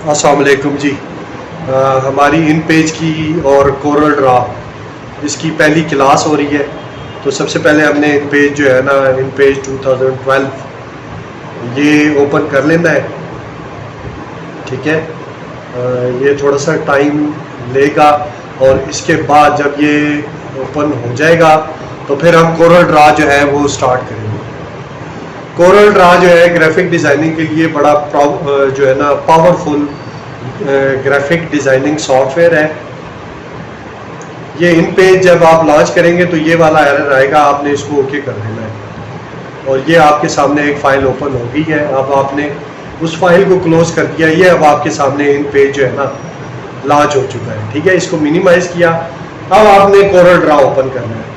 अस्सलाम वालेकुम जी। हमारी इन पेज की और कोरल ड्रा इसकी पहली क्लास हो रही है। तो सबसे पहले हमने इन पेज जो है ना, इन पेज 2012 ये ओपन कर लेना है। ठीक है, ये थोड़ा सा टाइम लेगा और इसके बाद जब ये ओपन हो जाएगा तो फिर हम कोरल ड्रा जो है वो स्टार्ट करेंगे। कोरल ड्रा जो है ग्राफिक डिज़ाइनिंग के लिए बड़ा जो है ना पावरफुल ग्राफिक डिज़ाइनिंग सॉफ्टवेयर है। ये इन पेज जब आप लॉन्च करेंगे तो ये वाला एरर आएगा, आपने इसको ओके कर देना है और ये आपके सामने एक फ़ाइल ओपन हो गई है। अब आपने उस फाइल को क्लोज कर दिया, ये अब आपके सामने इन पेज जो है ना लॉन्च हो चुका है। ठीक है, इसको मिनिमाइज किया। अब आपने कोरल ड्रा ओपन करना है।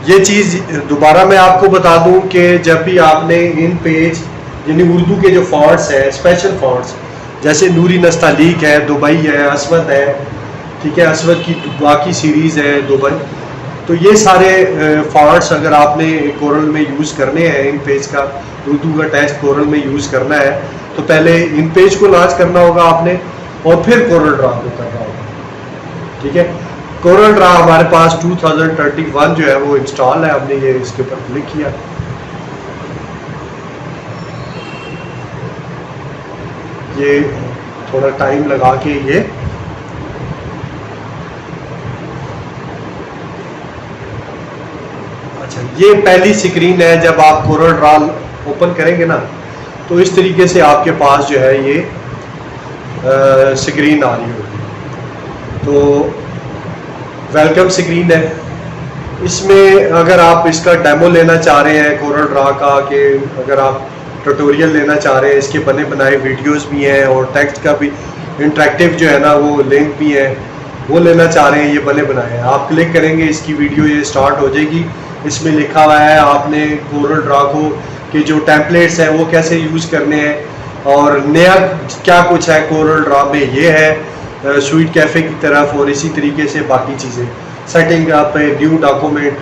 ये चीज़ दोबारा मैं आपको बता दूं कि जब भी आपने इन पेज यानी उर्दू के जो फॉन्ट्स हैं, स्पेशल फॉन्ट्स जैसे नूरी नस्तालीक है, दुबई है, असवद है, ठीक है, असवद की बाकी सीरीज़ है दुबई, तो ये सारे फॉन्ट्स अगर आपने कोरल में यूज़ करने हैं, इन पेज का उर्दू का टेक्स्ट कोरल में यूज़ करना है तो पहले इन पेज को लॉन्च करना होगा आपने और फिर कोरल ड्रा को करना होगा। ठीक है, कोरल ड्रा हमारे पास 2031 जो है वो इंस्टॉल है। हमने ये इसके ऊपर क्लिक किया। ये थोड़ा टाइम लगा के ये अच्छा, ये पहली स्क्रीन है। जब आप कोरल ड्रा ओपन करेंगे ना तो इस तरीके से आपके पास जो है ये स्क्रीन आ रही होगी। तो वेलकम स्क्रीन है। इसमें अगर आप इसका डेमो लेना चाह रहे हैं कोरल ड्रा का, कि अगर आप ट्यूटोरियल लेना चाह रहे हैं, इसके बने बनाए वीडियोस भी हैं और टेक्स्ट का भी इंटरेक्टिव जो है ना वो लिंक भी है, वो लेना चाह रहे हैं, ये बने बनाए हैं। आप क्लिक करेंगे, इसकी वीडियो ये स्टार्ट हो जाएगी। इसमें लिखा हुआ है आपने कोरल ड्रा को कि जो टेम्पलेट्स हैं वो कैसे यूज़ करने हैं और नया क्या कुछ है कोरल ड्रा में, ये है स्वीट कैफ़े की तरफ। और इसी तरीके से बाकी चीज़ें सेटिंग आप न्यू डॉक्यूमेंट,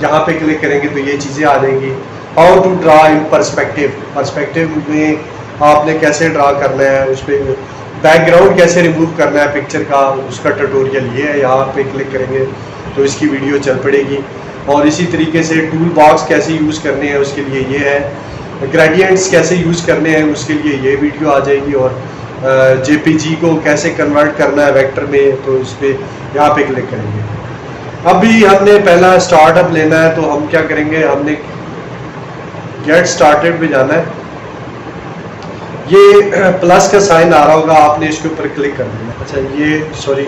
यहाँ पे क्लिक करेंगे तो ये चीज़ें आ जाएंगी। How to draw in perspective, perspective में आपने कैसे ड्रा करना है, उस पर बैकग्राउंड कैसे रिमूव करना है पिक्चर का, उसका ट्यूटोरियल ये है। यहाँ पे क्लिक करेंगे तो इसकी वीडियो चल पड़ेगी। और इसी तरीके से टूल बॉक्स कैसे यूज़ करने हैं उसके लिए ये है, ग्रेडियंट्स कैसे यूज़ करने हैं उसके लिए ये वीडियो आ जाएगी, और जेपीजी को कैसे कन्वर्ट करना है वेक्टर में, तो इस पर यहाँ पे क्लिक करेंगे। अभी हमने पहला स्टार्टअप लेना है तो हम क्या करेंगे, हमने गेट स्टार्टेड पे जाना है। ये प्लस का साइन आ रहा होगा, आपने इसके ऊपर क्लिक कर देना। अच्छा, ये सॉरी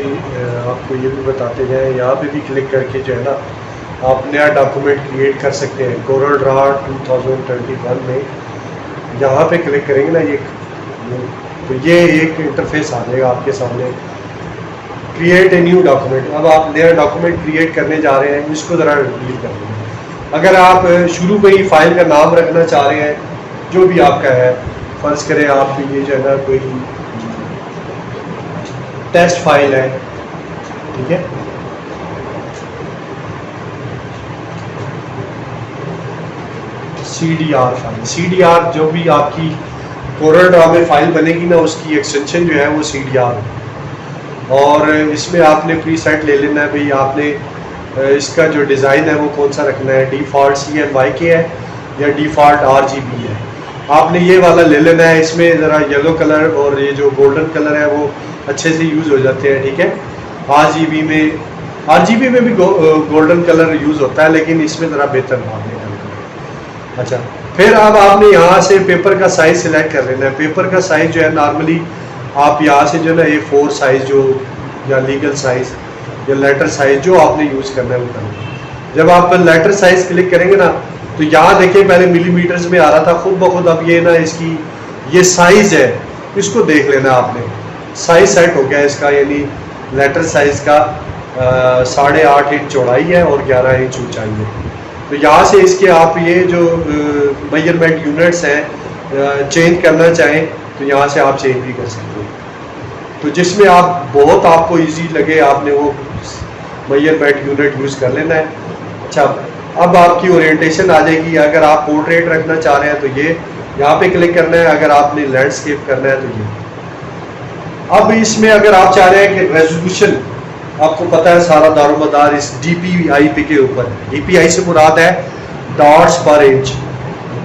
आपको ये भी बताते जाएं, यहाँ पे भी क्लिक करके जो है ना आप नया डॉक्यूमेंट क्रिएट कर सकते हैं। कोरल ड्रा 2021 में यहाँ पे क्लिक करेंगे ना ये, तो ये एक इंटरफेस आ जाएगा आपके सामने, क्रिएट ए न्यू डॉक्यूमेंट। अब आप नया डॉक्यूमेंट क्रिएट करने जा रहे हैं, इसको ज़रा डिलीट कर देंगे। अगर आप शुरू में ही फाइल का नाम रखना चाह रहे हैं, जो भी आपका है, फ़र्ज़ करें आप ये जो है ना कोई टेस्ट फाइल है, ठीक है, CDR फाइल, CDR जो भी आपकी कोरल ड्रा में फाइल बनेगी ना उसकी एक्सटेंशन जो है वो CDR है। और इसमें आपने प्रीसेट ले लेना है भाई, आपने इसका जो डिज़ाइन है वो कौन सा रखना है, डिफ़ॉल्ट CMYK है या डिफ़ॉल्ट RGB है। आपने ये वाला ले लेना है। इसमें ज़रा येलो कलर और ये जो गोल्डन कलर है वो अच्छे से यूज़ हो जाते हैं। ठीक है, RGB में भी गोल्डन कलर यूज़ होता है, लेकिन इसमें ज़रा बेहतर भाग है। अच्छा, फिर अब आपने यहाँ से पेपर का साइज़ सिलेक्ट कर लेना है। पेपर का साइज़ जो है नॉर्मली आप यहाँ से जो है ना A4 साइज़ जो या लीगल साइज़ या लेटर साइज़ जो आपने यूज़ करना है वो करना। जब आप लेटर साइज़ क्लिक करेंगे ना तो यहाँ देखिए पहले मिलीमीटर्स में आ रहा था, खुद ब खुद अब ये ना इसकी ये साइज़ है, इसको देख लेना आपने। साइज़ सेट हो गया इसका, यानी लेटर साइज़ का 8.5 इंच चौड़ाई है और 11 इंच ऊंचाई है। तो यहाँ से इसके आप ये जो मेजरमेंट यूनिट्स हैं चेंज करना चाहें तो यहाँ से आप चेंज भी कर सकते हो। तो जिसमें आप बहुत आपको इजी लगे आपने वो मेजरमेंट यूनिट यूज़ कर लेना है। अच्छा, अब आपकी ओरिएंटेशन आ जाएगी। अगर आप पोर्ट्रेट रखना चाह रहे हैं तो ये यहाँ पे क्लिक करना है। अगर आपने लैंडस्केप करना है तो ये। अब इसमें अगर आप चाह रहे हैं कि रेजोल्यूशन, आपको पता है सारा दारोमदार इस DPI के ऊपर है। DPI से मुराद है डॉट्स पर इंच,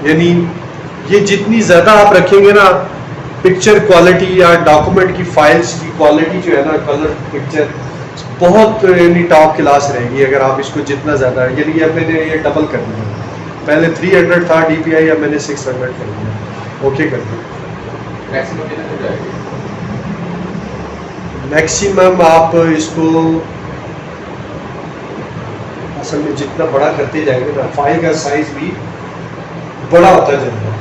यानी ये जितनी ज़्यादा आप रखेंगे ना पिक्चर क्वालिटी या डॉक्यूमेंट की फाइल्स की क्वालिटी जो है ना, कलर पिक्चर बहुत यानी टॉप क्लास रहेगी। अगर आप इसको जितना ज़्यादा, यानी अब मैंने ये डबल कर दिया, पहले 300 था DPI, अब मैंने 600 कर दिया। ओके कर दिया। मैक्सिमम आप इसको असल में जितना बड़ा करते जाएंगे ना, फाइल का साइज भी बड़ा होता जाएगा।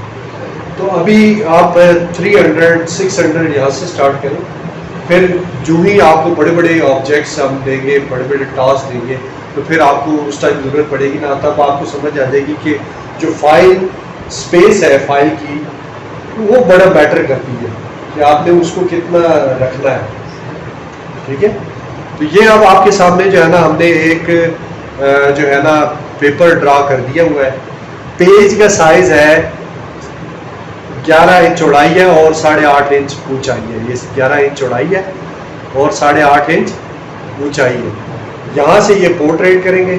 तो अभी आप 300 600 यहाँ से स्टार्ट करें, फिर जो ही आपको बड़े बड़े ऑब्जेक्ट्स हम देंगे, बड़े बड़े टास्क देंगे, तो फिर आपको उस टाइम ज़रूरत पड़ेगी ना, तब आपको समझ आ जाएगी कि जो फाइल स्पेस है फाइल की, वो बड़ा मैटर करती है कि आपने उसको कितना रखना है। ठीक है, तो ये अब आपके सामने जो है ना, हमने एक जो है ना पेपर ड्रा कर दिया हुआ है। पेज का साइज है 11 इंच चौड़ाई है और 8.5 इंच ऊंचाई है। ये 11 इंच चौड़ाई है और 8.5 इंच ऊंचाई है। यहाँ से ये पोर्ट्रेट करेंगे,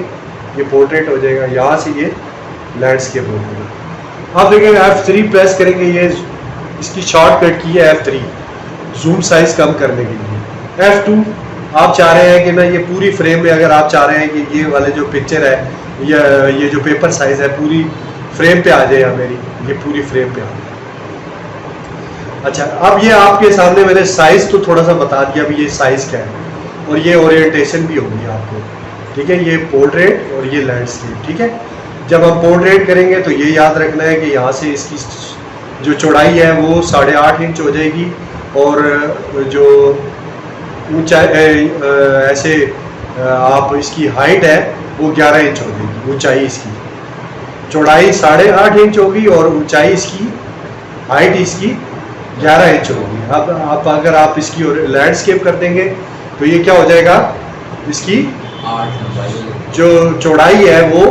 ये पोर्ट्रेट हो जाएगा। यहाँ से ये लैंडस्केप हो जाएगा। अब देखेंगे F3 प्रेस करेंगे, ये इसकी शॉर्टकट की है F3 जूम साइज कम करने के लिए। F2 आप चाह रहे हैं कि ना ये पूरी फ्रेम में, अगर आप चाह रहे हैं कि ये वाले जो पिक्चर है या ये जो पेपर साइज है पूरी फ्रेम पे आ जाए, मेरी ये पूरी फ्रेम पे आ जाए। अच्छा, अब ये आपके सामने मैंने साइज तो थोड़ा सा बता दिया, अभी ये साइज क्या है और ये ओरिएंटेशन भी होगी आपको। ठीक है, ये पोर्ट्रेट और ये लैंडस्केप। ठीक है, जब हम पोर्ट्रेट करेंगे तो ये याद रखना है कि यहाँ से इसकी जो चौड़ाई है वो 8.5 इंच हो जाएगी और जो ऊंचाई ऐसे आप इसकी हाइट है वो 11 इंच हो जाएगी। ऊंचाई इसकी, चौड़ाई 8.5 इंच होगी और ऊंचाई इसकी, हाइट इसकी 11 इंच होगी। अब आप अगर आप इसकी लैंडस्केप कर देंगे तो ये क्या हो जाएगा, इसकी जो चौड़ाई है वो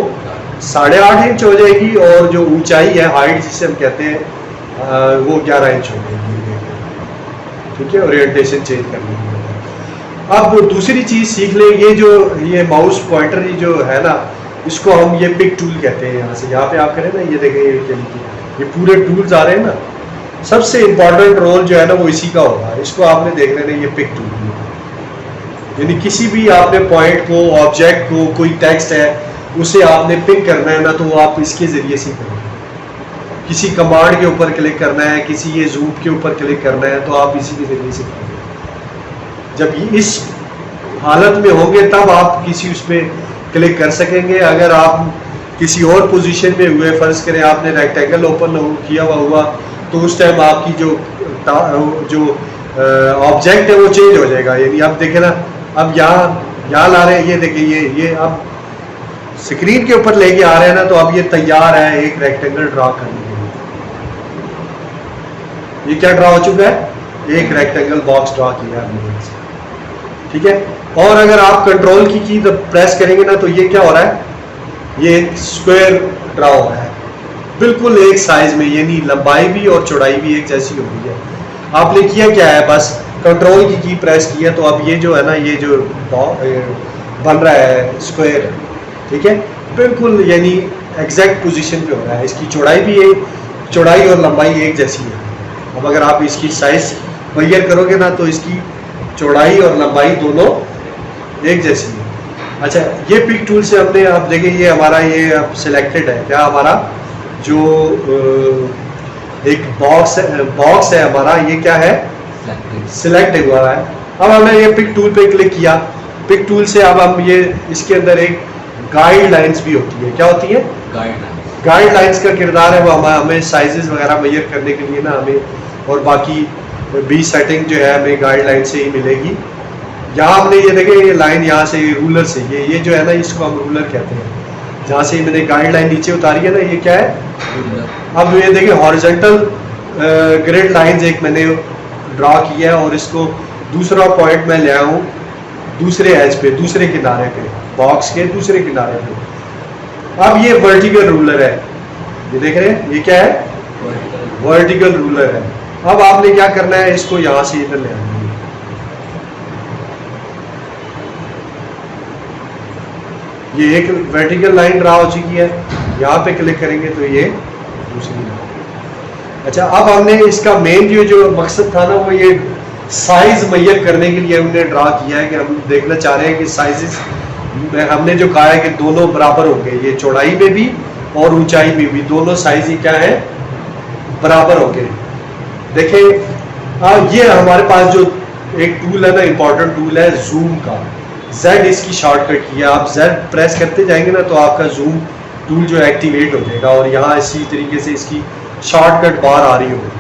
8.5 इंच हो जाएगी और जो ऊंचाई है, हाइट जिसे हम कहते हैं, वो 11 इंच हो जाएगी। ठीक है, ओरिएंटेशन चेंज करनी है। अब दूसरी चीज़ सीख ले, ये माउस पॉइंटर जो है ना, इसको हम ये पिक टूल कहते हैं। यहाँ पे आप करें ना, ये देखें ये पूरे टूल्स आ रहे हैं ना, सबसे इम्पॉर्टेंट रोल जो है ना वो इसी का होगा। इसको आपने देख लेना, ये पिक टूल, यानी किसी भी आपने पॉइंट को, ऑब्जेक्ट को, कोई टेक्स्ट है उसे आपने पिक करना है ना, तो आप इसके ज़रिए से करेंगे। किसी कमांड के ऊपर क्लिक करना है, किसी ये जूम के ऊपर क्लिक करना है, तो आप इसी के ज़रिए से करेंगे। जब इस हालत में होंगे तब आप किसी उस पर क्लिक कर सकेंगे। अगर आप किसी और पोजीशन में हुए, फर्ज करें आपने रेक्टेंगल ओपन किया हुआ, तो उस टाइम आपकी जो ऑब्जेक्ट है वो चेंज हो जाएगा। यानी आप देखें ना, अब यहाँ ला रहे हैं, ये देखिए ये अब स्क्रीन के ऊपर लेके आ रहे हैं ना, तो अब ये तैयार है एक रेक्टेंगल ड्रा करने के लिए। ये क्या ड्रा हो चुका है, एक रेक्टेंगल बॉक्स ड्रा किया है। ठीक है, और अगर आप कंट्रोल की प्रेस करेंगे ना, तो ये क्या हो रहा है, ये स्क्वायर ड्रा हो रहा है बिल्कुल एक साइज में, यानी लंबाई भी और चौड़ाई भी एक जैसी हो गई है। आपने किया क्या है, बस कंट्रोल की प्रेस किया, तो अब ये जो है ना, ये जो बन रहा है स्क्वायर, ठीक है, बिल्कुल यानी एग्जैक्ट पोजीशन पे हो रहा है। इसकी चौड़ाई भी चौड़ाई और लंबाई एक जैसी है। अब अगर आप इसकी साइज मेजर करोगे ना, तो इसकी चौड़ाई और लंबाई दोनों एक जैसी है। अच्छा, ये पिक टूल से हमने, आप देखें ये हमारा ये अब सिलेक्टेड है, क्या हमारा जो एक बॉक्स है हमारा, ये क्या है, सिलेक्ट हुआ है। अब हमने ये पिक टूल पे क्लिक किया, पिक टूल से अब हम ये इसके अंदर एक गाइडलाइंस भी होती है। क्या होती है, गाइडलाइंस का किरदार है वो हमें साइजेस वगैरह मेजर करने के लिए ना, हमें और बाकी बी सेटिंग जो है हमें गाइडलाइन से ही मिलेगी। यहाँ हमने ये देखे, ये लाइन यहाँ से रूलर से, ये जो है ना, इसको हम रूलर कहते हैं। जहाँ से मैंने गाइडलाइन नीचे उतारी है ना, ये क्या है, अब ये देखिए हॉरिजॉन्टल ग्रिड लाइंस एक मैंने ड्रा किया है और इसको दूसरा पॉइंट मैं ले आया हूँ दूसरे एज पे, दूसरे किनारे पे, बॉक्स के दूसरे किनारे पे। अब ये वर्टिकल रूलर है, ये देख रहे हैं, ये क्या है, वर्टिकल रूलर है। अब आपने क्या करना है, इसको यहां से इधर ले आना है। ये एक वर्टिकल लाइन ड्रा हो चुकी है, यहाँ पे क्लिक करेंगे तो ये दूसरी लाइन। अच्छा, अब हमने इसका मेन जो मकसद था ना, वो ये साइज मुहैया करने के लिए हमने ड्रा किया है कि हम देखना चाह रहे हैं कि साइजेस हमने जो कहा है कि दोनों बराबर होंगे, ये चौड़ाई में भी और ऊंचाई में भी दोनों साइज ही क्या है, बराबर होंगे। देखें ये हमारे पास जो एक टूल है ना, इंपॉर्टेंट टूल है जूम का, Z इसकी शॉर्टकट की है। आप Z प्रेस करते जाएंगे ना तो आपका जूम टूल जो एक्टिवेट हो जाएगा और यहाँ इसी तरीके से इसकी शॉर्टकट बार आ रही होगी।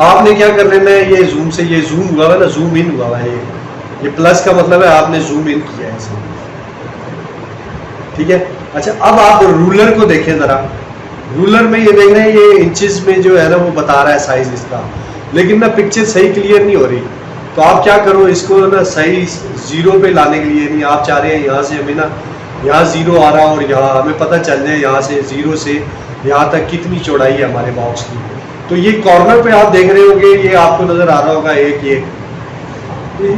आपने क्या कर लेना है, ये जूम से, ये जूम हुआ है ना, जूम इन हुआ है, ये प्लस का मतलब है आपने जूम इन किया है इसे, ठीक है। अच्छा, अब आप रूलर को देखें जरा। रूलर में ये देख रहे हैं, ये इंचेस में जो है ना वो बता रहा है साइज इसका, लेकिन ना पिक्चर सही क्लियर नहीं हो रही। तो आप क्या करो, इसको ना सही जीरो पे लाने के लिए, नहीं आप चाह रहे हैं यहाँ से हमें ना, यहाँ जीरो आ रहा और यहाँ हमें पता चल जाए यहाँ से जीरो से यहाँ तक कितनी चौड़ाई है हमारे बॉक्स की। तो ये कॉर्नर पे आप देख रहे होंगे, ये आपको नजर आ रहा होगा एक, ये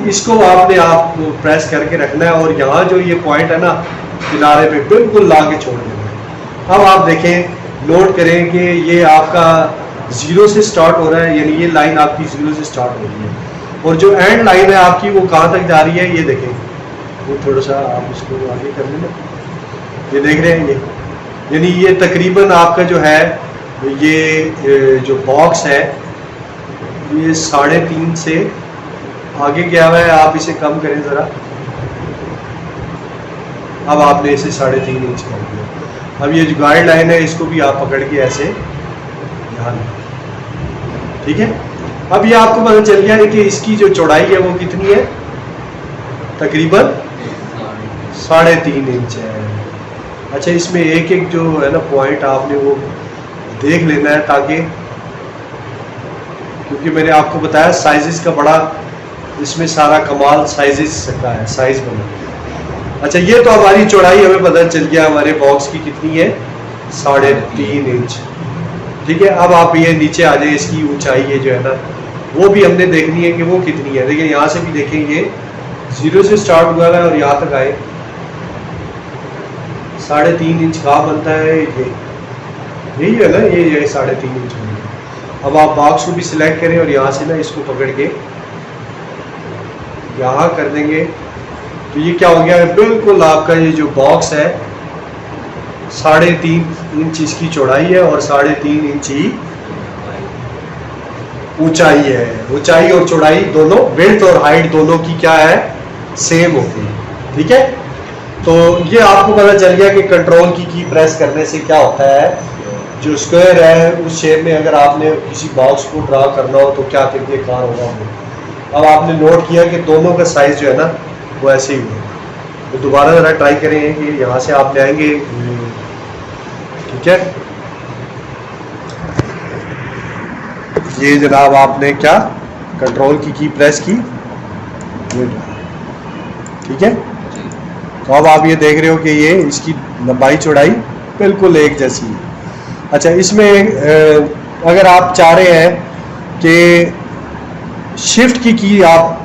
इसको आपने आप प्रेस करके रखना है और यहाँ जो ये पॉइंट है ना किनारे पे बिल्कुल ला के छोड़ देना है। अब आप देखें, नोट करें कि ये आपका जीरो से स्टार्ट हो रहा है, यानी ये लाइन आपकी जीरो से स्टार्ट हो रही है और जो एंड लाइन है आपकी वो कहाँ तक जा रही है, ये देखें, वो थोड़ा सा आप इसको आगे कर लेना, ये देख रहे हैं, ये यानी ये तकरीबन आपका जो है ये जो बॉक्स है ये 3.5 से आगे गया हुआ है। आप इसे कम करें ज़रा, अब आपने इसे 3.5 इंच कर दिया। अब ये जो गाइड लाइन है इसको भी आप पकड़ के ऐसे ध्यान, ठीक है। अब ये आपको पता चल गया है कि इसकी जो चौड़ाई है वो कितनी है, तकरीबन 3.5 इंच है। अच्छा, इसमें एक एक जो है ना पॉइंट आपने वो देख लेना है, ताकि क्योंकि मैंने आपको बताया साइजेस का बड़ा इसमें सारा कमाल साइजेस का है, साइज बना। अच्छा, ये तो हमारी चौड़ाई हमें पता चल गया हमारे बॉक्स की कितनी है, 3.5 इंच, ठीक है। अब आप ये नीचे आ जाए, इसकी ऊंचाई ये जो है ना वो भी हमने देखनी है कि वो कितनी है। देखिए यहाँ से भी देखेंगे, जीरो से स्टार्ट हुआ है और यहाँ तक आए 3.5 इंच का बनता है, ये यही है ना, ये 3.5 इंच बनता है। अब आप बॉक्स को भी सिलेक्ट करें और यहाँ से ना इसको पकड़ के यहाँ कर देंगे तो ये क्या हो गया है, बिल्कुल आपका ये जो बॉक्स है 3.5 इंच इसकी चौड़ाई है और 3.5 इंच ही ऊंचाई है। ऊंचाई और चौड़ाई दोनों, विड्थ और हाइट दोनों की क्या है, सेम होती है, ठीक है। तो ये आपको पता चल गया कि कंट्रोल की प्रेस करने से क्या होता है, जो स्क्वायर है उस शेप में अगर आपने किसी बॉक्स को ड्रा करना हो तो क्या तरीकेकार होगा वो। अब आपने नोट किया कि दोनों का साइज जो है ना वो ऐसे ही है। तो दोबारा ज़रा ट्राई करें कि यहाँ से आप ले आएंगे, ठीक है। ये जनाब आपने क्या कंट्रोल की प्रेस की, ठीक है। तो अब आप ये देख रहे हो कि ये इसकी लंबाई चौड़ाई बिल्कुल एक जैसी है। अच्छा, इसमें अगर आप चाह रहे हैं कि शिफ्ट की आप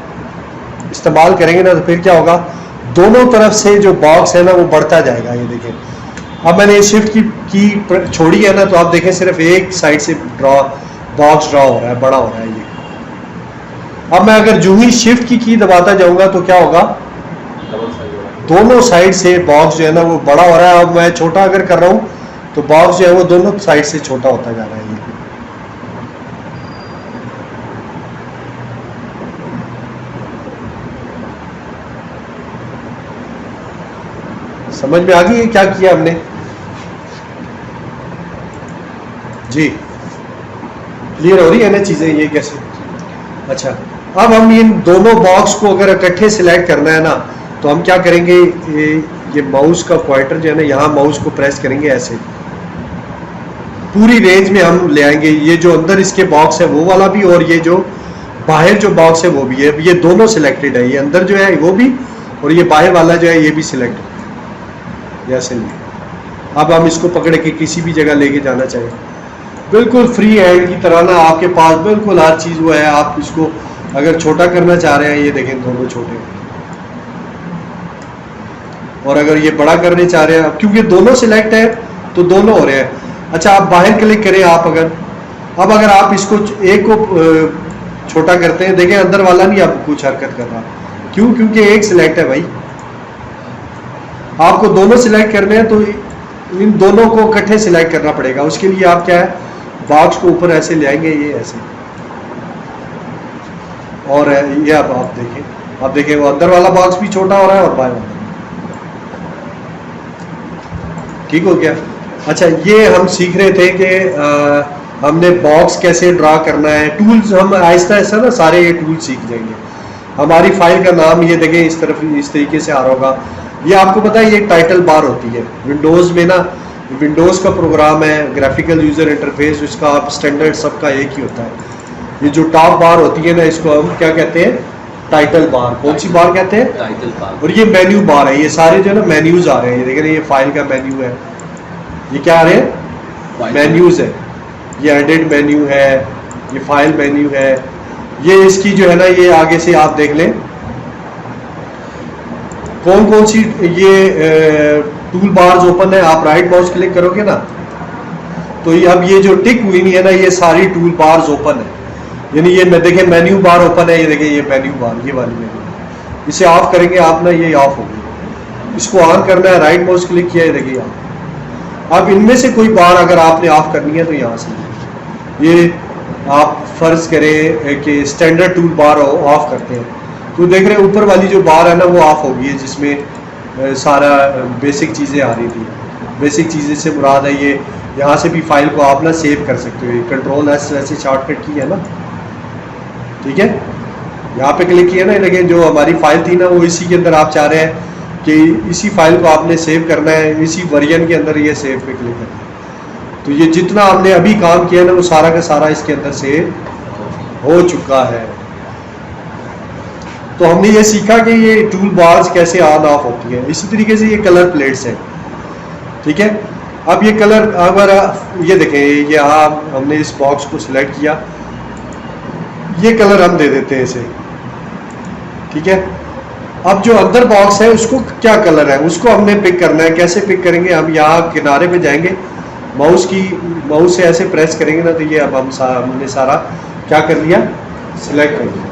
इस्तेमाल करेंगे ना तो फिर क्या होगा, दोनों तरफ से जो बॉक्स है ना वो बढ़ता जाएगा। ये देखें, अब मैंने शिफ्ट की छोड़ी है ना तो आप देखें सिर्फ एक साइड से बॉक्स ड्रॉ हो रहा है, बड़ा हो रहा है ये। अब मैं अगर जो ही शिफ्ट की दबाता जाऊंगा तो क्या होगा, दोनों साइड से बॉक्स जो है ना वो बड़ा हो रहा है। अब मैं छोटा अगर कर रहा हूं तो बॉक्स जो है वो दोनों साइड से छोटा होता जा रहा है। ये समझ में आ गई है क्या किया हमने जी, क्लियर हो रही है ना चीजें, ये कैसे। अच्छा, अब हम इन दोनों बॉक्स को अगर इकट्ठे सिलेक्ट करना है ना तो हम क्या करेंगे, ये माउस का पॉइंटर जो है ना यहाँ माउस को प्रेस करेंगे, ऐसे पूरी रेंज में हम ले आएंगे। ये जो अंदर इसके बॉक्स है वो वाला भी और ये जो बाहर जो बॉक्स है वो भी है, ये दोनों सिलेक्टेड है। ये अंदर जो है वो भी और ये बाहर वाला जो है ये भी सिलेक्ट जैसे नहीं। अब हम इसको पकड़ के किसी भी जगह लेके जाना चाहिए बिल्कुल फ्री हैंड की तरह ना, आपके पास बिल्कुल हर चीज़ वो है। आप इसको अगर छोटा करना चाह रहे हैं, ये देखें दोनों छोटे हैं, और अगर ये बड़ा करने चाह रहे हैं, क्योंकि दोनों सिलेक्ट है तो दोनों हो रहे हैं। अच्छा, आप बाहर क्लिक करें आप अगर, अब अगर आप इसको एक को छोटा करते हैं, देखें अंदर वाला नहीं अब कुछ हरकत कर रहा। क्यों? क्योंकि एक सिलेक्ट है भाई। आपको दोनों सिलेक्ट करने हैं तो इन दोनों को इकट्ठे सिलेक्ट करना पड़ेगा। उसके लिए आप क्या है, बॉक्स को ऊपर ऐसे ले आएंगे, ये ऐसे, और ये अब आप देखें वो अंदर वाला बॉक्स भी छोटा हो रहा है और बाहर वाला। ठीक हो गया। अच्छा, ये हम सीख रहे थे कि हमने बॉक्स कैसे ड्रा करना है। टूल्स हम आहिस्ता आहिस्ता ना सारे ये टूल सीख जाएंगे। हमारी फाइल का नाम ये देखें इस तरफ इस तरीके से आ रहा होगा। ये आपको पता है ये टाइटल बार होती है विंडोज़ में ना, विंडोज़ का प्रोग्राम है ग्राफिकल यूज़र इंटरफेस, उसका आप स्टैंडर्ड सबका एक ही होता है। ये जो टॉप बार होती है ना, इसको हम क्या कहते हैं, टाइटल बार। कौन सी बार कहते हैं? Title bar. और ये मेन्यू बार है। ये सारे जो है ना मेन्यूज आ रहे हैं, ये देख रहे हैं, ये फाइल का मेन्यू है, ये क्या आ रहे हैं, मेन्यूज है। ये एडिट मेन्यू है, ये फाइल मेन्यू है, ये इसकी जो है ना, ये आगे से आप देख लें कौन कौन सी ये टूल बार्स ओपन है। आप राइट माउस क्लिक करोगे ना, तो ये अब ये जो टिक हुई नहीं है ना, ये सारी टूल बार्स ओपन है। यानी ये देखें मेन्यू बार ओपन है, ये देखें ये मेन्यू बार, ये वाली मेन्यू। इसे ऑफ करेंगे आप ना, ये ऑफ होगी। इसको ऑन करना है, राइट माउस क्लिक किया, ये देखिए आप। अब इनमें से कोई बार अगर आपने ऑफ करनी है तो यहाँ से ये आप फर्ज करें कि स्टैंडर्ड टूल बार ऑफ करते हैं, तो देख रहे हैं ऊपर वाली जो बार है ना वो ऑफ हो गई है, जिसमें सारा बेसिक चीज़ें आ रही थी। बेसिक चीज़ें से मुराद है ये, यहाँ से भी फाइल को आप ना सेव कर सकते हो। कंट्रोल एस वैसे शॉर्टकट की है ना, ठीक है। यहाँ पे क्लिक किया ना, लेकिन जो हमारी फाइल थी ना वो इसी के अंदर आप चाह रहे हैं कि इसी फाइल को आपने सेव करना है, इसी वर्जन के अंदर ये सेव पे क्लिक करना है। तो ये जितना हमने अभी काम किया ना वो सारा का सारा इसके अंदर सेव हो चुका है। तो हमने ये सीखा कि ये टूल बार्स कैसे ऑन ऑफ होती है। इसी तरीके से ये कलर प्लेट्स है, ठीक है। अब ये कलर अगर ये देखें, ये यहाँ हमने इस बॉक्स को सिलेक्ट किया, ये कलर हम दे देते हैं इसे, ठीक है। अब जो अंदर बॉक्स है उसको क्या कलर है उसको हमने पिक करना है। कैसे पिक करेंगे? हम यहाँ किनारे पे जाएंगे, माउस से ऐसे प्रेस करेंगे ना, तो ये अब हमने सारा क्या कर लिया, सिलेक्ट कर लिया।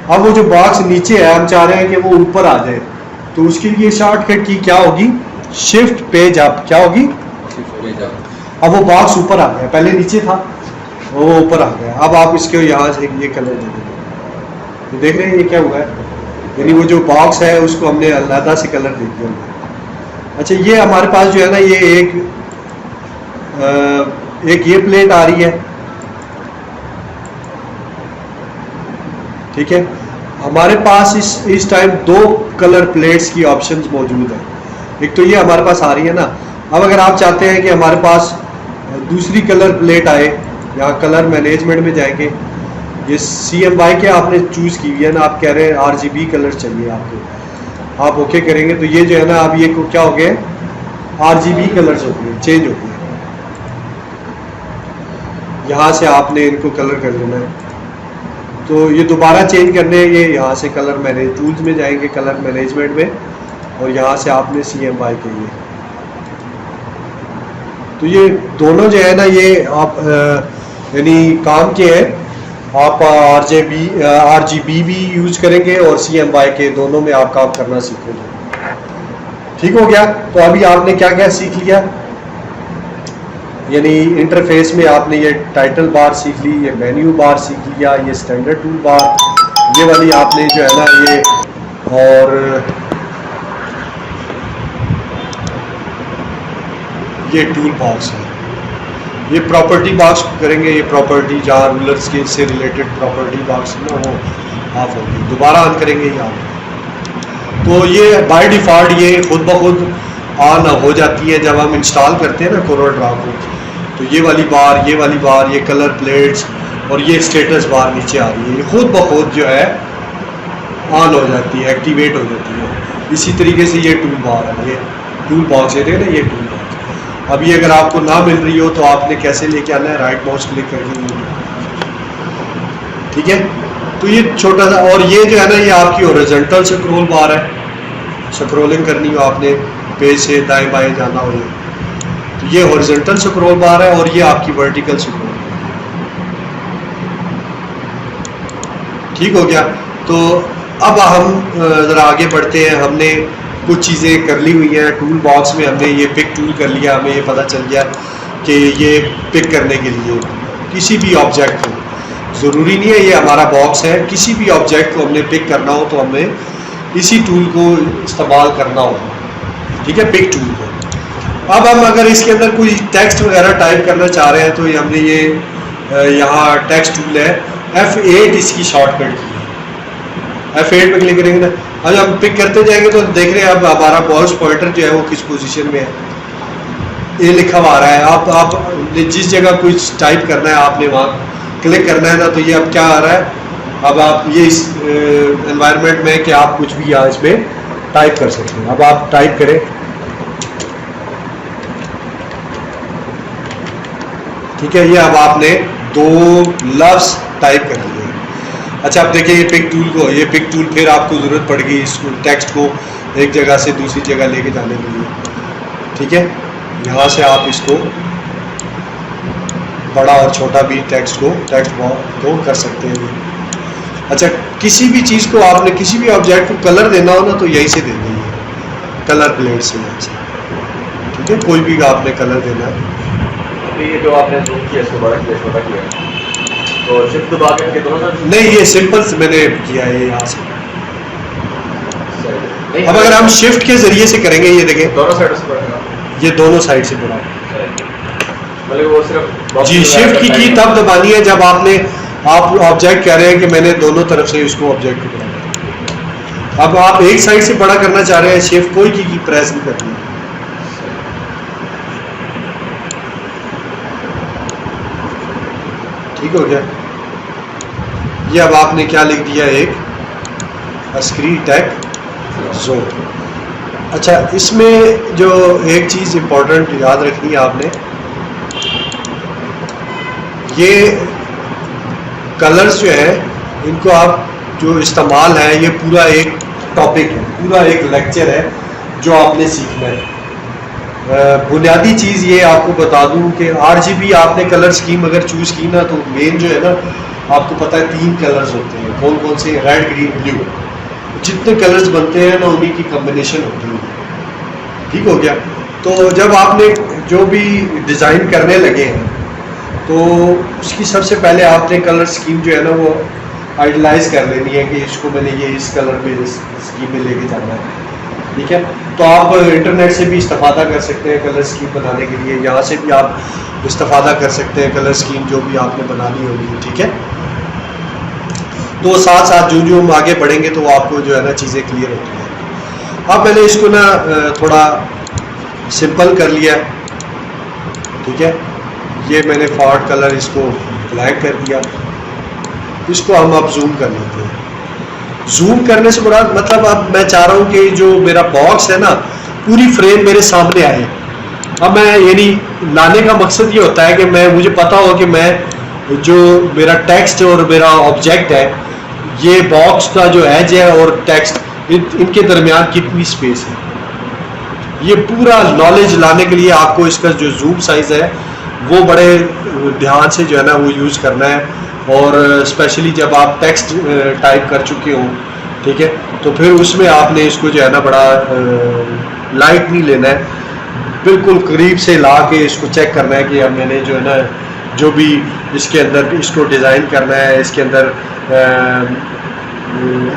अब वो जो बॉक्स नीचे है हम चाह रहे हैं कि वो ऊपर आ जाए, तो उसके लिए शॉर्टकट की क्या होगी, शिफ्ट पेज अप। क्या होगी? अब वो बॉक्स ऊपर आ गया, पहले नीचे था वो ऊपर आ गया। अब आप इसके यहाँ से ये कलर दे देंगे, तो देख रहे हैं ये क्या हुआ है, यानी वो जो बॉक्स है उसको हमने अलग से कलर दे दिया। अच्छा, ये हमारे पास जो है ना, ये एक ये प्लेट आ रही है, ठीक है। हमारे पास इस टाइम दो कलर प्लेट्स की ऑप्शंस मौजूद है। एक तो ये हमारे पास आ रही है ना। अब अगर आप चाहते हैं कि हमारे पास दूसरी कलर प्लेट आए, यहाँ कलर मैनेजमेंट में जाएंगे, ये CMY के आपने चूज़ की हुई है ना, आप कह रहे हैं RGB कलर चाहिए आपको, आप ओके करेंगे तो ये जो है ना, अब ये को क्या हो गए, RGB कलर्स हो गए, चेंज हो गए। यहाँ से आपने इनको कलर कर लेना है, तो ये दोबारा चेंज करने हैं। ये यहाँ से कलर मैनेज टूल्स में जाएंगे, कलर मैनेजमेंट में, और यहाँ से आपने CMY के लिए, तो ये दोनों जो है ना, ये आप यानी काम के हैं। आप RGB भी यूज करेंगे और CMY के, दोनों में आप काम करना सीखेंगे। ठीक हो गया। तो अभी आपने क्या क्या सीख लिया, यानी इंटरफेस में आपने ये टाइटल बार सीख ली, ये मेन्यू बार सीख लिया, ये स्टैंडर्ड टूल बार, ये वाली आपने जो है ना ये, और ये टूल बॉक्स है, ये प्रॉपर्टी बॉक्स करेंगे। ये प्रॉपर्टी जहाँ रूलर्स के से रिलेटेड प्रॉपर्टी बॉक्स है ना, वो ऑफ होगी, दोबारा ऑन करेंगे ये ऑन। तो ये बाय डिफ़ॉल्ट ये खुद ब खुद ऑन हो जाती है जब हम इंस्टॉल करते हैं ना कोरल ड्रा को। तो ये वाली बार, ये कलर प्लेट्स और ये स्टेटस बार नीचे आ रही है, ये खुद ब खुद जो है ऑन हो जाती है, एक्टिवेट हो जाती है। इसी तरीके से ये टूल बार है, ये टूल बॉक्स है ना, ये टूल बॉक्स। अभी अगर आपको ना मिल रही हो तो आपने कैसे लेके आना है, राइट माउस क्लिक करके, ठीक है। तो ये छोटा सा, और ये जो है ना ये आपकी हॉरिजॉन्टल स्क्रॉल बार है, स्क्रॉलिंग करनी हो आपने, पेज से दाएं बाएं जाना हो, ये तो ये हॉरिजॉन्टल स्क्रॉल बार है, और ये आपकी वर्टिकल स्क्रॉल, ठीक हो गया। तो अब हम ज़रा आगे बढ़ते हैं। हमने कुछ चीज़ें कर ली हुई हैं टूल बॉक्स में, हमने ये पिक टूल कर लिया, हमें ये पता चल गया कि ये पिक करने के लिए किसी भी ऑब्जेक्ट को, ज़रूरी नहीं है ये हमारा बॉक्स है, किसी भी ऑब्जेक्ट को हमने पिक करना हो तो हमें इसी टूल को इस्तेमाल करना होगा, ठीक है, पिक टूल को। अब हम अगर इसके अंदर कोई टेक्स्ट वगैरह टाइप करना चाह रहे हैं तो ये हमने ये यहाँ टेक्स्ट टूल है, F8 इसकी शॉर्टकट की है, F8 पे क्लिक करेंगे ना, अब हम पिक करते जाएंगे तो देख रहे हैं अब हमारा माउस पॉइंटर जो है वो किस पोजीशन में है, ये लिखा हुआ आ रहा है। आप जिस जगह कुछ टाइप करना है आपने वहाँ क्लिक करना है ना, तो ये अब क्या आ रहा है, अब आप ये इस एनवायरनमेंट में कि आप कुछ भी यहाँ इसमें टाइप कर सकते हैं। अब आप टाइप करें, ठीक है, ये अब आपने 2 लफ्ज़ टाइप कर लिए। अच्छा अब देखिए ये पिक टूल को, ये पिक टूल फिर आपको ज़रूरत पड़ेगी इसको टेक्स्ट को एक जगह से दूसरी जगह लेके जाने के लिए, ठीक है। यहाँ से आप इसको बड़ा और छोटा भी टेक्स्ट को कर सकते हैं। अच्छा किसी भी चीज़ को आपने, किसी भी ऑब्जेक्ट को कलर देना हो ना तो यहीं से दे दीजिए, कलर प्लेट से यहाँ से, ठीक है, कोई भी आपने कलर देना है। ये जो आपने जूम किया इसको बड़ा किया छोटा किया तो शिफ्ट दबा के दोनों साइड, नहीं ये सिंपल से मैंने किया है यहाँ से। अब अगर हम शिफ्ट के जरिए से करेंगे, ये देखें दोनों साइड से बढ़ेगा, ये दोनों साइड से बढ़ा, मतलब वो सिर्फ जी शिफ्ट की तब दबानी है जब आपने, आप ऑब्जेक्ट कह रहे हैं कि मैंने दोनों तरफ से इसको ऑब्जेक्ट को बढ़ाया। अब आप एक साइड से बड़ा करना चाह रहे हैं, शिफ्ट कोई की प्रेस नहीं करनी, ठीक हो गया। ये अब आपने क्या लिख दिया, एक स्क्रीन टैग जोन। अच्छा इसमें जो एक चीज़ इम्पोर्टेंट याद रखनी है आपने, ये कलर्स जो है इनको आप जो इस्तेमाल है, ये पूरा एक टॉपिक है, पूरा एक लेक्चर है जो आपने सीखना है। बुनियादी चीज़ ये आपको बता दूं कि RGB आपने कलर स्कीम अगर चूज़ की ना तो मेन जो है ना आपको पता है 3 कलर्स होते हैं, कौन कौन से, रेड ग्रीन ब्लू, जितने कलर्स बनते हैं ना उन्हीं की कम्बिनेशन होती है, ठीक हो गया। तो जब आपने जो भी डिज़ाइन करने लगे हैं तो उसकी सबसे पहले आपने कलर स्कीम जो है ना वो आइडलाइज कर लेनी है कि इसको मैंने ये इस कलर में, इस स्कीम में लेके जाना है, ठीक है। तो आप इंटरनेट से भी इस्तेफादा कर सकते हैं कलर स्कीम बनाने के लिए, यहाँ से भी आप इस्तेफादा कर सकते हैं कलर स्कीम जो भी आपने बनानी होगी, ठीक है। तो साथ साथ जो हम आगे बढ़ेंगे तो आपको जो है ना चीज़ें क्लियर होती हैं। अब मैंने इसको ना थोड़ा सिंपल कर लिया, ठीक है, ये मैंने फॉन्ट कलर इसको ब्लैक कर दिया, इसको हम अब जूम कर लेते हैं। जूम करने से बड़ा मतलब अब मैं चाह रहा हूँ कि जो मेरा बॉक्स है ना पूरी फ्रेम मेरे सामने आए। अब मैं यानी लाने का मकसद ये होता है कि मुझे पता हो कि मैं जो मेरा टेक्स्ट और मेरा ऑब्जेक्ट है, ये बॉक्स का जो एज है और टेक्स्ट इनके दरमियान कितनी स्पेस है, ये पूरा नॉलेज लाने के लिए आपको इसका जो जूम साइज़ है वो बड़े ध्यान से जो है ना वो यूज़ करना है। और स्पेशली जब आप टेक्स्ट टाइप कर चुके हो, ठीक है, तो फिर उसमें आपने इसको जो है ना बड़ा लाइट नहीं लेना है, बिल्कुल करीब से ला के इसको चेक करना है कि अब मैंने जो है ना जो भी इसके अंदर इसको डिज़ाइन करना है, इसके अंदर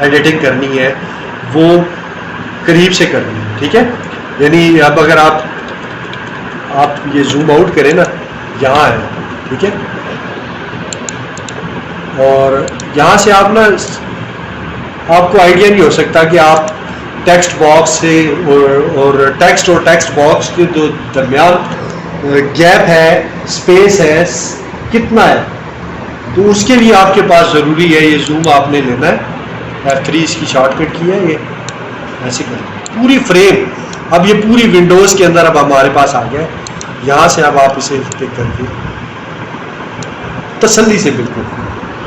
एडिटिंग करनी है वो करीब से करनी है, ठीक है। यानी अब अगर आप ये जूम आउट करें ना, यहाँ है, ठीक है, और यहाँ से आप ना आपको आइडिया नहीं हो सकता कि आप टेक्स्ट बॉक्स से और टेक्स्ट बॉक्स के जो दरमियान गैप है, स्पेस है, कितना है, तो उसके लिए आपके पास ज़रूरी है ये जूम आपने लेना है। F3 इसकी शॉर्टकट की है, ये ऐसे कर पूरी फ्रेम। अब ये पूरी विंडोज़ के अंदर अब हमारे पास आ गया है, यहाँ से अब आप इसे टिक करके तसल्ली से बिल्कुल,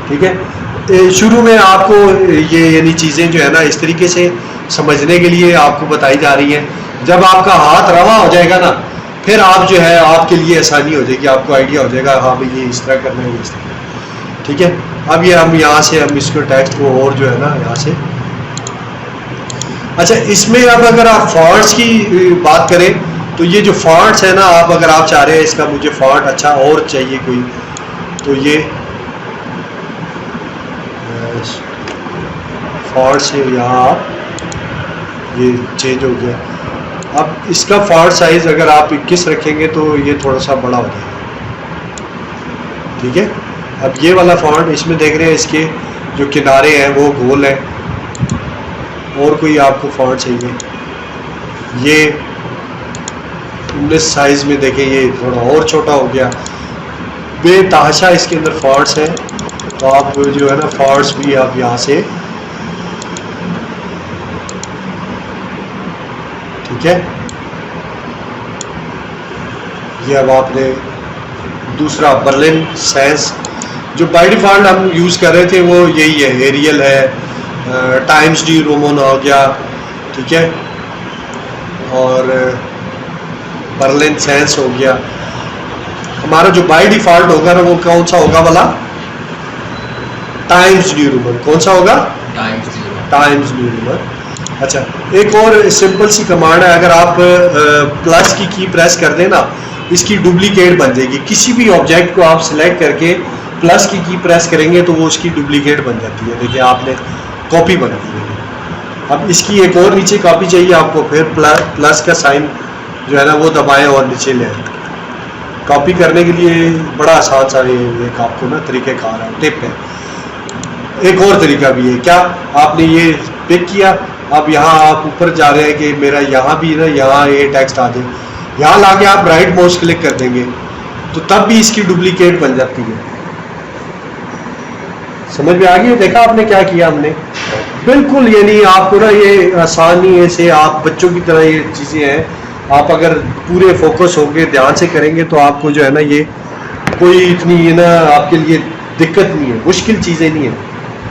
ठीक है। शुरू में आपको ये यानी चीज़ें जो है ना इस तरीके से समझने के लिए आपको बताई जा रही हैं। जब आपका हाथ रवा हो जाएगा ना, फिर आप जो है आपके लिए आसानी हो जाएगी, आपको आइडिया हो जाएगा हाँ भाई ये इस तरह करना है, इस तरह, ठीक है। अब ये हम यहाँ से हम इसको टेक्स्ट को और जो है ना यहाँ से, अच्छा इसमें अब अगर आप फॉन्ट्स की बात करें तो ये जो फॉन्ट्स है ना, आप अगर आप चाह रहे हैं इसका मुझे फॉन्ट अच्छा और चाहिए कोई, तो ये फॉन्ट से यहाँ ये चेंज हो गया। अब इसका फॉन्ट साइज अगर आप 21 रखेंगे तो ये थोड़ा सा बड़ा हो जाएगा, ठीक है। अब ये वाला फॉन्ट इसमें देख रहे हैं इसके जो किनारे हैं वो गोल है, और कोई आपको फॉन्ट चाहिए, ये 19 साइज में देखें ये थोड़ा और छोटा हो गया। बेतहाशा इसके अंदर फॉन्ट्स हैं, तो आप जो है ना फॉन्ट्स भी आप यहाँ से, ठीक है। ये अब आपने दूसरा बर्लिन सैंस जो बाय डिफॉल्ट हम यूज़ कर रहे थे वो यही है, एरियल है, टाइम्स न्यू रोमन हो गया, ठीक है, और बर्लिन सैंस हो गया। हमारा जो बाय डिफॉल्ट होगा ना वो कौन सा होगा वाला, टाइम्स न्यू रोमन। कौन सा होगा, टाइम्स न्यू रोमन। अच्छा एक और सिंपल सी कमांड है, अगर आप प्लस की प्रेस कर दें ना, इसकी डुप्लीकेट बन जाएगी। किसी भी ऑब्जेक्ट को आप सिलेक्ट करके प्लस की प्रेस करेंगे तो वो उसकी डुप्लीकेट बन जाती है। देखिए आपने कॉपी बना दी है। अब इसकी एक और नीचे कॉपी चाहिए आपको, फिर प्लस का साइन जो है ना वो दबाएं और नीचे ले आए। कॉपी करने के लिए बड़ा आसान सा एक आपको ना तरीक़ेकार है, टिप है। एक और तरीका भी है, क्या आपने ये पिक किया, अब यहाँ आप ऊपर जा रहे हैं कि मेरा यहाँ भी ना यहाँ ये टेक्स्ट आ जाए, यहाँ लाके आप राइट माउस क्लिक कर देंगे तो तब भी इसकी डुप्लीकेट बन जाती है। समझ में आ गई? देखा आपने क्या किया हमने, बिल्कुल यानी आपको ना ये आसानी से आप बच्चों की तरह ये चीज़ें हैं, आप अगर पूरे फोकस होके ध्यान से करेंगे तो आपको जो है ना ये कोई इतनी ये ना आपके लिए दिक्कत नहीं है, मुश्किल चीज़ें नहीं है।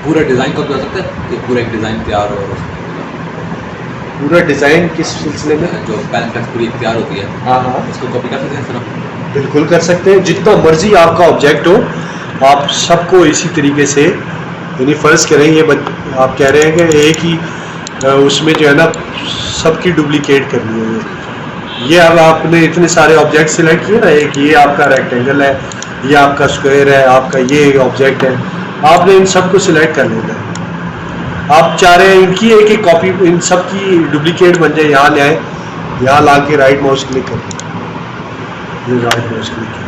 पूरा डिज़ाइन कॉपी हो सकता है, ये पूरा एक डिज़ाइन तैयार हो, पूरा डिज़ाइन किस सिलसिले में, जो पैन फ्लेक्स पूरी तैयार होती है, हाँ हाँ उसको कॉपी कर सकते हैं सर? बिल्कुल कर सकते हैं, जितना मर्जी आपका ऑब्जेक्ट हो आप सबको इसी तरीके से, यानी फ़र्ज़ करें ये आप कह रहे हैं कि एक ही उसमें जो है ना सबकी डुप्लीकेट करनी है। ये अब आपने इतने सारे ऑब्जेक्ट सिलेक्ट किए ना, एक ये आपका रेक्टेंगल है, ये आपका स्क्वायर है, आपका ये ऑब्जेक्ट है, आपने इन सबको सिलेक्ट कर लेना है। आप चाह रहे हैं इनकी एक एक कॉपी, इन सब की डुप्लीकेट बन जाए, यहाँ ले आए, यहाँ ला के राइट माउस क्लिक कर, ये राइट माउस क्लिक किया,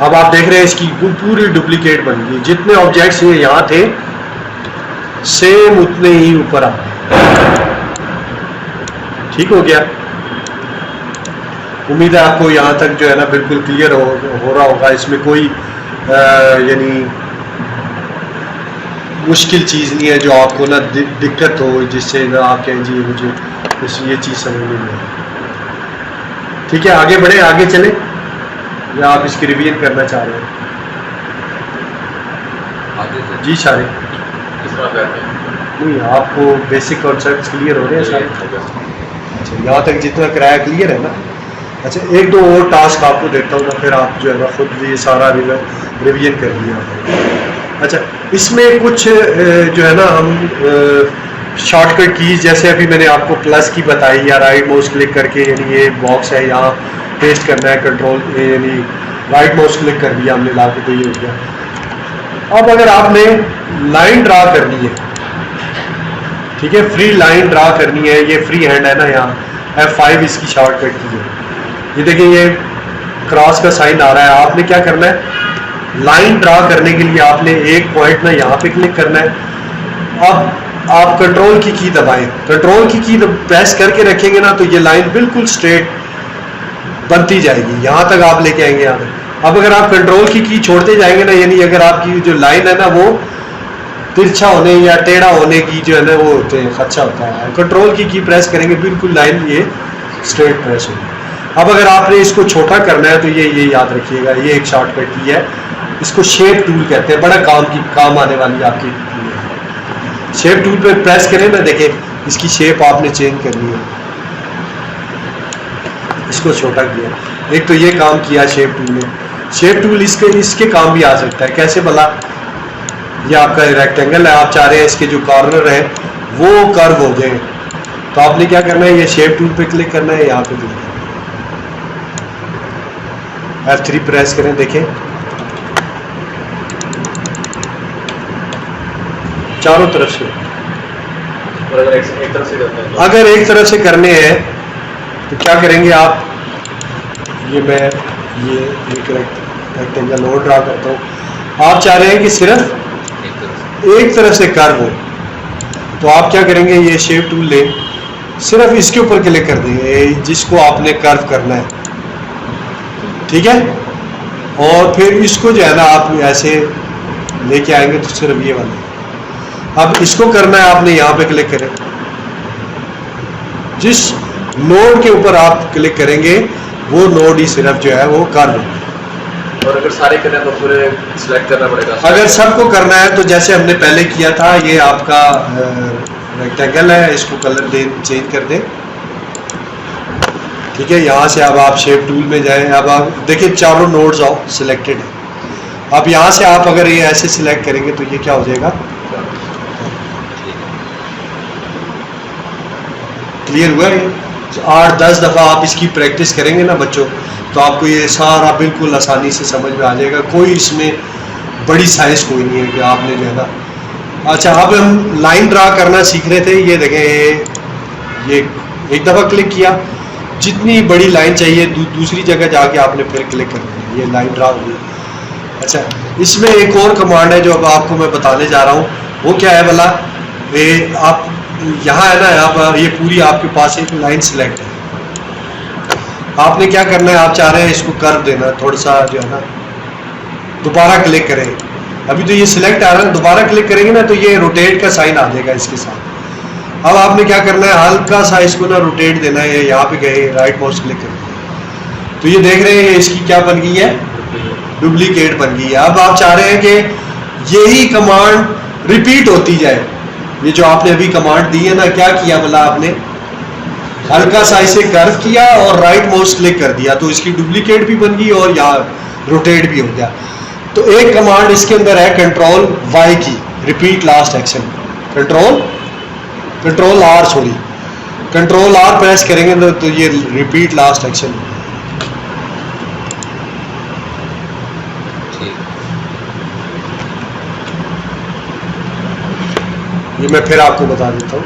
अब आप देख रहे हैं इसकी पूरी डुप्लीकेट बन गई। जितने ऑब्जेक्ट्स ये यहाँ थे सेम उतने ही ऊपर आ गए, ठीक हो गया। उम्मीद है आपको यहाँ तक जो है ना बिल्कुल क्लियर हो रहा होगा, इसमें कोई यानी मुश्किल चीज़ नहीं है जो आपको ना दिक्कत हो, जिससे ना आप कहें जी मुझे ये चीज़ समझ नहीं आई। ठीक है, आगे बढ़े, आगे चले, या आप इसकी रिवीजन करना चाह रहे हैं? आगे जी सारे नहीं, आपको बेसिक कॉन्सेप्ट्स क्लियर हो रहे हैं सारे? अच्छा, यहाँ तक जितना किराया क्लियर है ना। अच्छा, एक दो और टास्क आपको देता हूँ ना, फिर आप जो है ना खुद ये सारा रिवीजन कर लिया। अच्छा, इसमें कुछ जो है ना हम शॉर्टकट कीज, जैसे अभी मैंने आपको प्लस की बताई, या राइट माउस क्लिक करके यानी ये बॉक्स है यहाँ पेस्ट करना है, कंट्रोल यानी राइट माउस क्लिक कर दिया हमने लाके, तो ये हो गया। अब अगर आपने लाइन ड्रा करनी है, ठीक है, फ्री लाइन ड्रा करनी है, ये फ्री हैंड है ना, यहाँ F5 इसकी शॉर्टकट की है। ये देखिए ये क्रॉस का साइन आ रहा है, आपने क्या करना है, लाइन ड्रा करने के लिए आपने एक पॉइंट ना यहाँ पे क्लिक करना है। अब आप कंट्रोल की दबाएं, कंट्रोल की प्रेस करके रखेंगे ना तो ये लाइन बिल्कुल स्ट्रेट बनती जाएगी, यहाँ तक आप लेके आएंगे यहाँ तक। अब अगर आप कंट्रोल की छोड़ते जाएंगे ना, यानी अगर आपकी जो लाइन है ना वो तिरछा होने या टेढ़ा होने की जो है ना वो होते हैं, खर्चा होता है। कंट्रोल की प्रेस करेंगे बिल्कुल लाइन ये स्ट्रेट प्रेस होगी। अब अगर आपने इसको छोटा करना है तो ये याद रखिएगा, ये एक शॉर्टकट की है, इसको शेप टूल कहते हैं, बड़ा काम आने वाली आपकी शेप टूल पे प्रेस करें ना, देखिए इसकी शेप आपने चेंज करनी है, इसको छोटा किया। एक तो ये काम किया शेप टूल ने। शेप टूल इसके काम भी आ सकता है, कैसे भला? ये आपका रेक्टेंगल है, आप चाह रहे हैं इसके जो कॉर्नर है वो कर्व हो जाए, तो आपने क्या करना है, ये शेप टूल पे क्लिक करना है, यहाँ पे क्लिक करना है, F3 प्रेस करें, देखें चारों तरफ से। और अगर एक तरफ से करते हैं अगर एक तरफ से करने हैं तो क्या करेंगे आप, ये मैं ये एक रेक्टेंगल और ड्रा करता हूँ। आप चाह रहे हैं कि सिर्फ एक तरफ से कर्व हो, तो आप क्या करेंगे, ये शेप टूल ले, सिर्फ इसके ऊपर क्लिक कर देंगे जिसको आपने कर्व करना है, ठीक है। और फिर इसको जो है ना आप ऐसे लेके आएंगे तो सिर्फ ये वाला। अब इसको करना है आपने, यहाँ पे क्लिक करें, जिस नोड के ऊपर आप क्लिक करेंगे वो नोड ही सिर्फ जो है वो कर्व है। और अगर सारे करें तो पूरे सिलेक्ट करना पड़ेगा। अगर सबको करना है तो जैसे हमने पहले किया था, ये आपका रेक्टेंगल है, इसको कलर चेंज कर दें, ठीक है। यहाँ से अब आप शेप टूल में जाएं, अब आप देखिए चारों नोड्स सिलेक्टेड है। अब यहाँ से आप अगर ये ऐसे सिलेक्ट करेंगे तो ये क्या हो जाएगा, क्लियर हुआ ये? 8-10 दफ़ा आप इसकी प्रैक्टिस करेंगे ना बच्चों, तो आपको ये सारा बिल्कुल आसानी से समझ में आ जाएगा। कोई इसमें बड़ी साइंस कोई नहीं है कि आपने जो है ना। अच्छा, अब हम लाइन ड्रा करना सीख रहे थे, ये देखें, ये एक दफ़ा क्लिक किया, जितनी बड़ी लाइन चाहिए दूसरी जगह जाके आपने फिर क्लिक कर दिया, ये लाइन ड्रा हो गई। अच्छा, इसमें एक और कमांड है जो अब आपको मैं बताने जा रहा हूँ, वो क्या है भला? ये आप यहाँ है ना, यहाँ पर ये पूरी आपके पास एक लाइन सिलेक्ट है, आपने क्या करना है, आप चाह रहे हैं इसको कर्व देना, थोड़ा सा जो है ना, दोबारा क्लिक करें। अभी तो ये सिलेक्ट आ रहा है, दोबारा क्लिक करेंगे ना तो ये रोटेट का साइन आ जाएगा इसके साथ। अब आपने क्या करना है, हल्का सा इसको ना रोटेट देना है, यहाँ पे गए राइट माउस क्लिक करें, तो ये देख रहे हैं इसकी क्या बन गई है, डुप्लीकेट बन गई है। अब आप चाह रहे हैं कि यही कमांड रिपीट होती जाए। ये जो आपने अभी कमांड दी है ना, क्या किया भला आपने, हल्का सा इसे कर्व किया और राइट माउस क्लिक कर दिया, तो इसकी डुप्लीकेट भी बन गई और यहाँ रोटेट भी हो गया। तो एक कमांड इसके अंदर है कंट्रोल वाई की, repeat last action, control R, sorry control R press करेंगे तो ये रिपीट लास्ट एक्शन। ये मैं फिर आपको बता देता हूँ,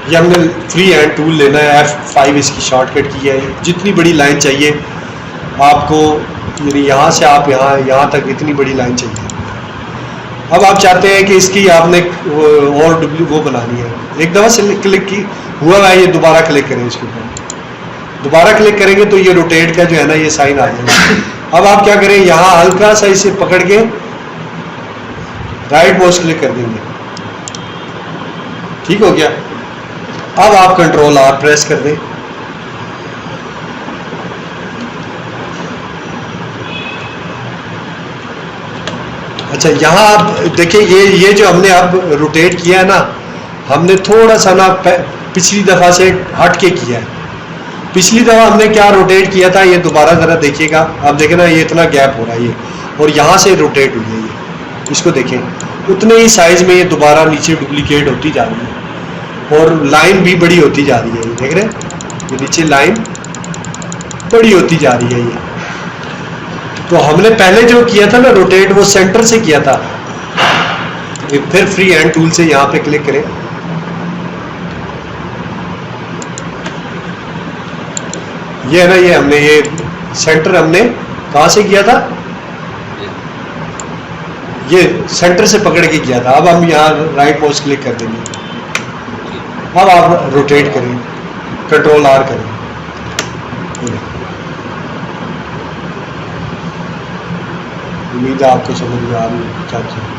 ये हमने फ्री हैंड टूल लेना है, F5 इसकी शॉर्टकट की है। जितनी बड़ी लाइन चाहिए आपको, यानी यहाँ से आप यहाँ तक इतनी बड़ी लाइन चाहिए। अब आप चाहते हैं कि इसकी आपने और वो बनानी है, एक दफ़ा से क्लिक की हुआ है, ये दोबारा क्लिक करें, इसके ऊपर दोबारा क्लिक करेंगे तो ये रोटेट का जो है ना ये साइन आ जाएगा। अब आप क्या करें, यहाँ हल्का सा इसे पकड़ के राइट माउस क्लिक कर देंगे, ठीक हो गया। अब आप कंट्रोल आर प्रेस कर दें, अच्छा यहाँ आप देखिए, ये जो हमने अब रोटेट किया है ना, हमने थोड़ा सा ना पिछली दफ़ा से हट के किया है। पिछली दफ़ा हमने क्या रोटेट किया था, ये दोबारा ज़रा देखिएगा, आप देखें ना ये इतना गैप हो रहा है ये, और यहाँ से रोटेट हुई है ये, इसको देखें उतने ही साइज़ में ये दोबारा नीचे डुप्लीकेट होती जा रही है और लाइन भी बड़ी होती जा रही है। ये देख रहे हैं, ये नीचे लाइन बड़ी होती जा रही है ये। तो हमने पहले जो किया था ना रोटेट, वो सेंटर से किया था। फिर फ्री हैंड टूल से यहाँ पे क्लिक करें, ये है ना, ये हमने ये सेंटर हमने कहाँ से किया था, ये सेंटर से पकड़ के किया था। अब हम यहाँ राइट माउस क्लिक कर देंगे, अब आप रोटेट करें, कंट्रोल आर करें, उम्मीद है आपको समझ में आ रही है क्या चाहिए।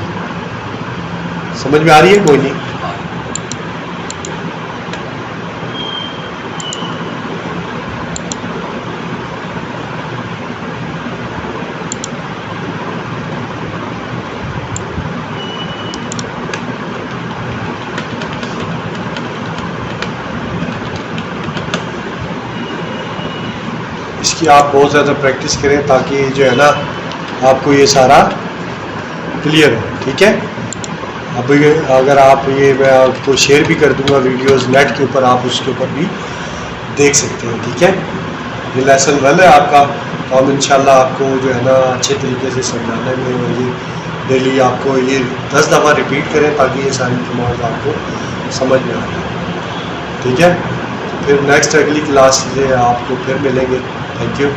समझ में आ रही है? कोई नहीं। हाँ। इसकी आप बहुत ज़्यादा प्रैक्टिस करें ताकि जो है ना आपको ये सारा क्लियर हो, ठीक है। अब ये अगर आप ये मैं आपको शेयर भी कर दूंगा वीडियोस नेट के ऊपर, आप उसके ऊपर भी देख सकते हैं, ठीक है। ये लेसन 1 है आपका, तो हम इंशाल्लाह आपको जो है ना अच्छे तरीके से समझाने में, और ये डेली आपको ये 10 दफ़ा रिपीट करें ताकि ये सारी कमांड आपको समझ में आ जाए, ठीक है। फिर नेक्स्ट अगली क्लास से आपको फिर मिलेंगे। Thank you.